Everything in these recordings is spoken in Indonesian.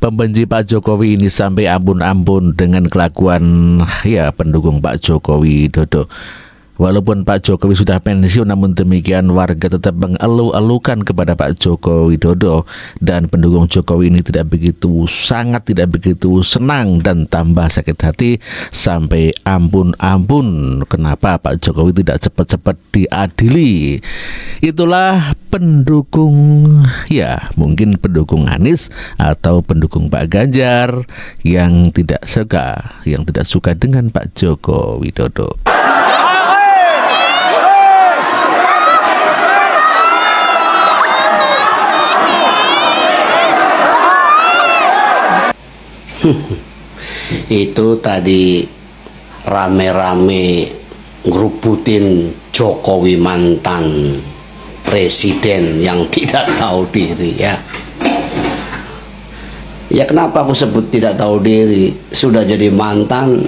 Pembenci Pak Jokowi ini sampai ampun-ampun dengan kelakuan pendukung Pak Jokowi Dodo. Walaupun Pak Jokowi sudah pensiun, namun demikian warga tetap mengeluh-elukan kepada Pak Jokowi Dodo, dan pendukung Jokowi ini sangat tidak begitu senang dan tambah sakit hati sampai ampun-ampun kenapa Pak Jokowi tidak cepat-cepat diadili. Itulah pendukung, mungkin pendukung Anies atau pendukung Pak Ganjar yang tidak suka dengan Pak Jokowi Dodo. Itu tadi rame-rame ngerubutin Jokowi mantan presiden yang tidak tahu diri ya. Ya kenapa aku sebut tidak tahu diri? Sudah jadi mantan,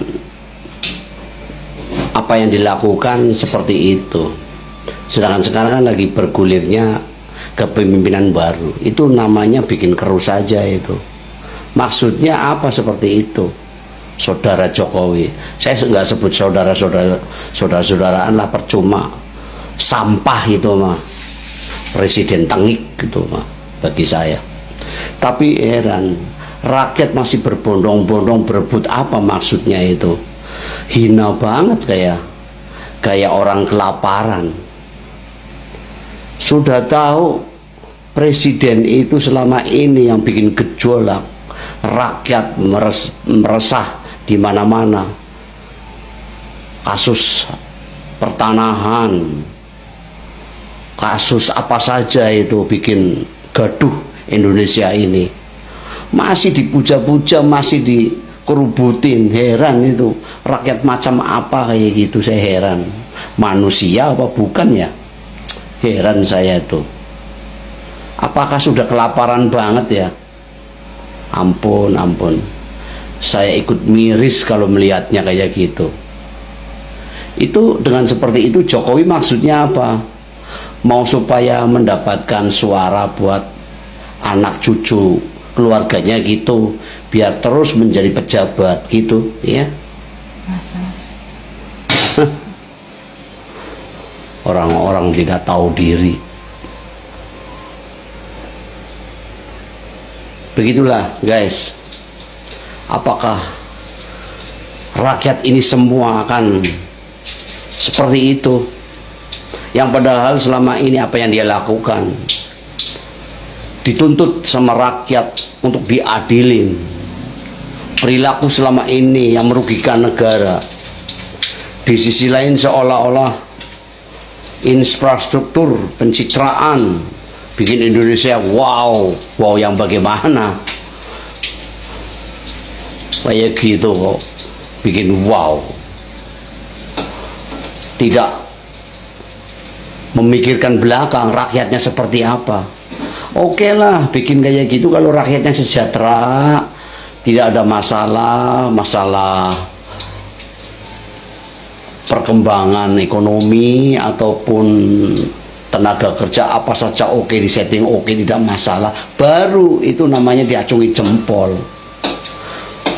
apa yang dilakukan seperti itu. Sedangkan sekarang kan lagi bergulirnya kepemimpinan baru. Itu namanya bikin keruh saja itu. Maksudnya apa seperti itu? Saudara Jokowi, saya nggak sebut saudara-saudaraan lah, percuma, sampah itu mah, presiden tengik gitu mah bagi saya. Tapi heran, rakyat masih berbondong-bondong berebut. Apa maksudnya itu? Hina banget, kayak orang kelaparan. Sudah tahu presiden itu selama ini yang bikin gejolak, rakyat meresah di mana-mana. Kasus pertanahan, kasus apa saja itu bikin gaduh Indonesia ini. Masih dipuja-puja, masih dikerubutin. Heran itu, rakyat macam apa kayak gitu, saya heran. Manusia apa bukan ya? Heran saya itu. Apakah sudah kelaparan banget ya? Ampun. Saya ikut miris kalau melihatnya kayak gitu. Itu dengan seperti itu Jokowi maksudnya apa? Mau supaya mendapatkan suara buat anak cucu keluarganya gitu, biar terus menjadi pejabat gitu, ya. Orang-orang tidak tahu diri. Begitulah guys. Apakah rakyat ini semua akan seperti itu? Yang padahal selama ini apa yang dia lakukan dituntut sama rakyat untuk diadilin. Perilaku selama ini yang merugikan negara. Di sisi lain seolah-olah infrastruktur pencitraan bikin Indonesia wow yang bagaimana? Kayak gitu kok, bikin wow. Tidak memikirkan belakang rakyatnya seperti apa. Oke lah, bikin kayak gitu kalau rakyatnya sejahtera, tidak ada masalah perkembangan ekonomi ataupun tenaga kerja apa saja oke, disetting oke, tidak masalah. Baru itu namanya diacungi jempol.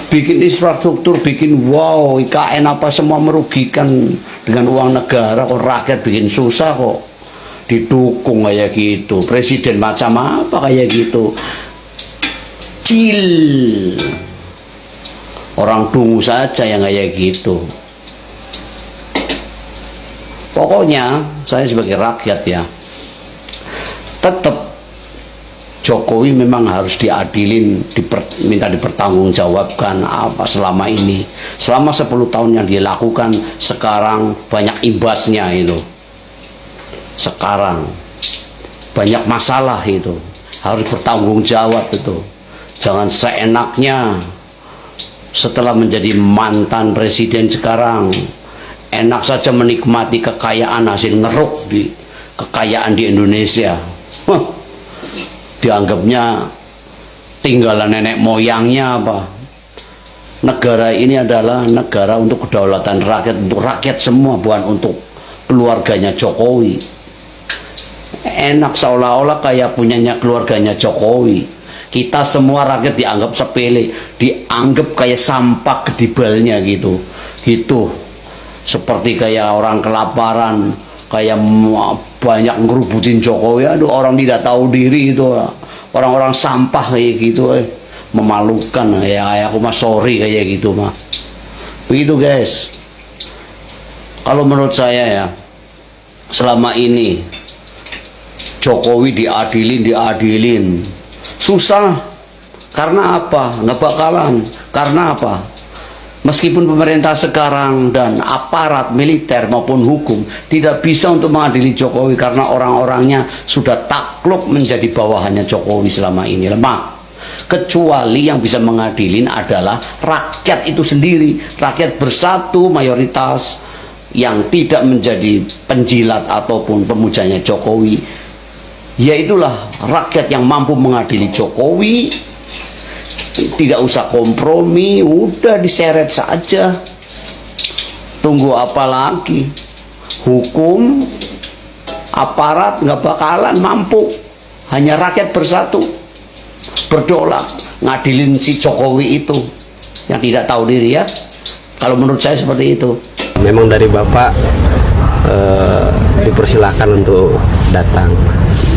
Bikin infrastruktur, bikin wow, IKN apa semua merugikan dengan uang negara, kok rakyat bikin susah kok didukung kayak gitu. Presiden macam apa kayak gitu? Orang dungu saja yang kayak gitu. Pokoknya saya sebagai rakyat ya, tetap Jokowi memang harus diadilin, minta dipertanggungjawabkan apa selama ini. Selama 10 tahun yang dia lakukan, sekarang banyak imbasnya itu. Sekarang banyak masalah itu. Harus bertanggung jawab itu. Jangan seenaknya setelah menjadi mantan presiden sekarang, enak saja menikmati kekayaan hasil ngeruk di kekayaan di Indonesia. Dianggapnya tinggalan nenek moyangnya apa. Negara ini adalah negara untuk kedaulatan rakyat, untuk rakyat semua, bukan untuk keluarganya Jokowi. Enak seolah-olah kayak punyanya keluarganya Jokowi. Kita semua rakyat dianggap sepele, dianggap kayak sampah kedibalnya gitu. Gitu. Seperti kayak orang kelaparan, kayak banyak ngerubutin Jokowi. Aduh, orang tidak tahu diri itu. Orang-orang sampah kayak gitu. Memalukan. Ya, aku mah sorry kayak gitu mah. Begitu guys. Kalau menurut saya ya, selama ini Jokowi diadilin. Susah. Karena apa? Nggak bakalan. Karena apa? Meskipun pemerintah sekarang dan aparat militer maupun hukum tidak bisa untuk mengadili Jokowi karena orang-orangnya sudah takluk menjadi bawahannya Jokowi selama ini lemah. Kecuali yang bisa mengadilin adalah rakyat itu sendiri. Rakyat bersatu mayoritas yang tidak menjadi penjilat ataupun pemujanya Jokowi. Yaitulah rakyat yang mampu mengadili Jokowi. Tidak usah kompromi, udah diseret saja. Tunggu apa lagi? Hukum, aparat nggak bakalan mampu. Hanya rakyat bersatu berdolak ngadilin si Jokowi itu yang tidak tahu diri ya. Kalau menurut saya seperti itu. Memang dari Bapak dipersilakan untuk datang.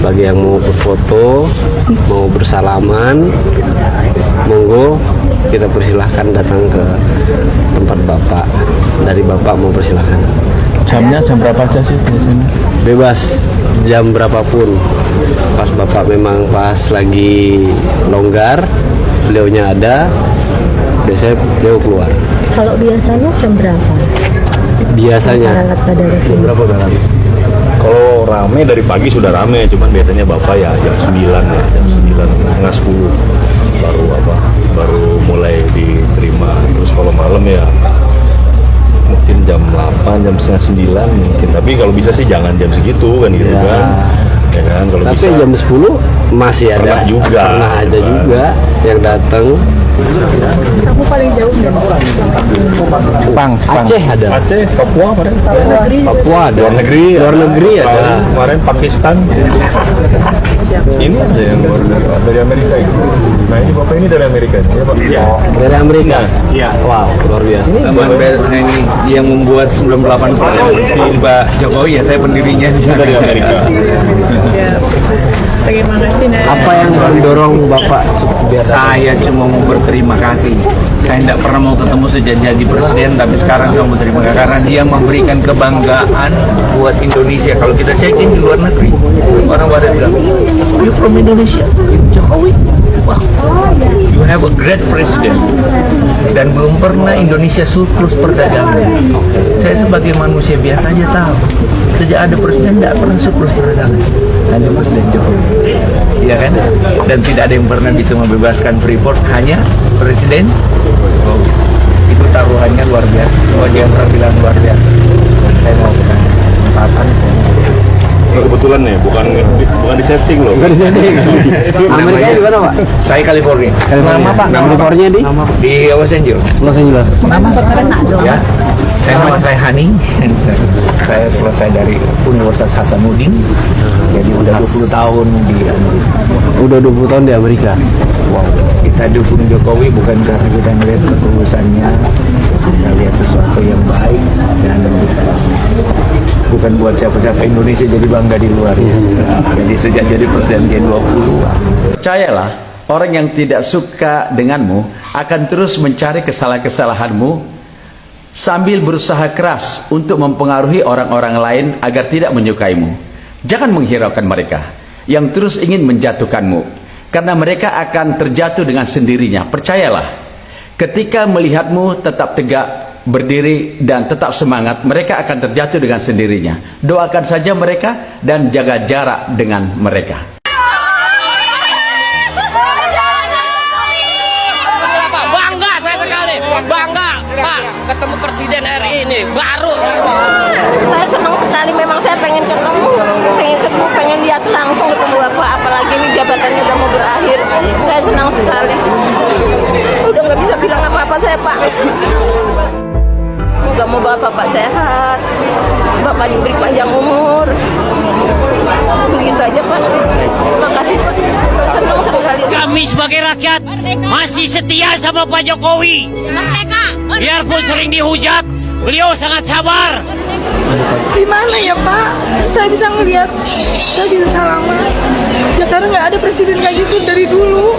Bagi yang mau berfoto, mau bersalaman, monggo kita persilahkan datang ke tempat Bapak. Dari Bapak mau persilahkan. Jamnya jam berapa aja sih biasanya? Bebas, jam berapapun. Pas Bapak memang pas lagi longgar, beliaunya ada, biasanya beliau keluar. Kalau biasanya jam berapa? Biasanya jam berapa kan? Kalau rame dari pagi sudah rame, cuman biasanya Bapak ya jam 9 ya, jam 9 setengah 10 baru mulai diterima. Terus kalau malam ya mungkin jam 8, jam setengah 9 mungkin. Tapi kalau bisa sih jangan jam segitu kan gitu ya. Kan. Ya kan kalau Tapi bisa. jam 10 masih ada Pernah juga. Pernah ada juga yang datang. Aku paling jauh dari Jepang. Aceh ada. Aceh, Papua kemarin. Papua ada. Luar negeri. Luar negeri ada. Kemarin Pakistan. Ini ada yang dari Amerika itu. Nah ini Bapak ini dari Amerika ya Pak? Iya. Dari Amerika. Iya. Wow, luar biasa. Ini yang membuat 98% Pak Jokowi ya, saya pendirinya di sana. Dari Amerika. Terima kasih. Apa yang mendorong Bapak biar Saya cuma mau berterima kasih. Saya tidak pernah mau ketemu sejak jadi presiden, tapi sekarang saya mau berterima kasih karena dia memberikan kebanggaan buat Indonesia. Kalau kita checking di luar negeri, orang pada bilang, you from Indonesia, Jokowi. Wow, you have a great president. Dan belum pernah Indonesia surplus perdagangan. Saya sebagai manusia biasa aja tahu, sejak ada presiden tidak pernah surplus perdagangan. Hanya Presiden Jokowi, iya kan? Dan tidak ada yang pernah bisa membebaskan Freeport, hanya Presiden Jokowi. Itu taruhannya luar biasa. Semua jasa bilang luar biasa. Saya mau kesempatan saya. Kebetulan nih, bukan di setting loh. di sini? Amerika di mana, Pak? Saya California. Nama Pak? California Di Los Angeles. Los Angeles. Ya. Nama saya Hani. Saya selesai dari Universitas Hasanuddin. Jadi udah 20 tahun di Amerika. Udah 20 tahun di Amerika. Wow. Kita dukung Jokowi bukan karena kita melihat ketulusannya, kita lihat sesuatu yang baik dan bukan buat siapa-siapa. Indonesia jadi bangga di luar ya. Jadi sejak jadi presiden G20. Percayalah, orang yang tidak suka denganmu akan terus mencari kesalahan-kesalahanmu sambil berusaha keras untuk mempengaruhi orang-orang lain agar tidak menyukaimu. Jangan menghiraukan mereka yang terus ingin menjatuhkanmu, karena mereka akan terjatuh dengan sendirinya. Percayalah, ketika melihatmu tetap tegak, berdiri dan tetap semangat, mereka akan terjatuh dengan sendirinya. Doakan saja mereka dan jaga jarak dengan mereka. Bangga saya sekali, bangga Pak ketemu Presiden RI ini baru. Saya senang sekali, memang saya pengen ketemu, pengen lihat langsung ketemu Bapak, apalagi ini jabatannya udah mau berakhir. Saya senang sekali. Udah nggak bisa bilang apa-apa saya, Pak. Moga-moga Bapak sehat, Bapak diberi panjang umur. Begitu aja, Pak. Terima kasih, Pak. Senang sekali. Kami sebagai rakyat masih setia sama Pak Jokowi. Biarpun sering dihujat, beliau sangat sabar. Gimana ya Pak? Saya bisa ngelihat, saya bisa salaman. Ya karena nggak ada presiden kayak gitu dari dulu.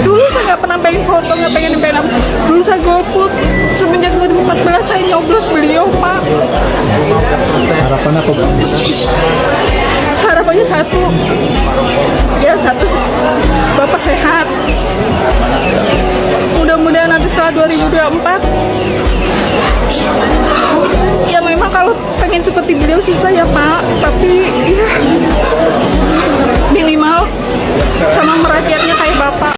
Dulu saya nggak pernah pengen foto, nggak pengen nempel. Dulu saya golput. Semenjak 2014 saya nyoblos beliau Pak. Harapan apa Bang? Harapannya satu, ya satu, Bapak sehat. Mudah-mudahan nanti setelah 2024, ya memang kalau pengen seperti beliau susah ya Pak, tapi ya minimal sama merakyatnya kayak Bapak.